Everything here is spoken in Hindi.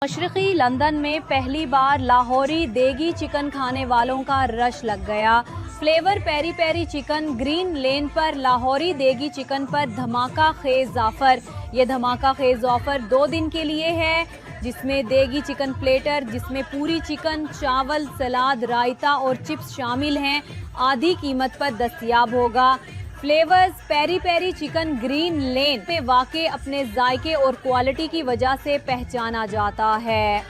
मशरक़ी लंदन में पहली बार लाहौरी देगी चिकन खाने वालों का रश लग गया। Flavour peri peri chicken green lane पर लाहौरी देगी चिकन पर धमाका खेज ऑफर। ये धमाका खेज ऑफर 2 दिन के लिए है, जिसमें देगी चिकन प्लेटर, जिसमें पूरी चिकन, चावल, सलाद, रायता और चिप्स शामिल हैं, आधी कीमत पर दस्तयाब होगा। Flavours peri peri chicken green lane में वाक़ई अपने जायके और क्वालिटी की वजह से पहचाना जाता है।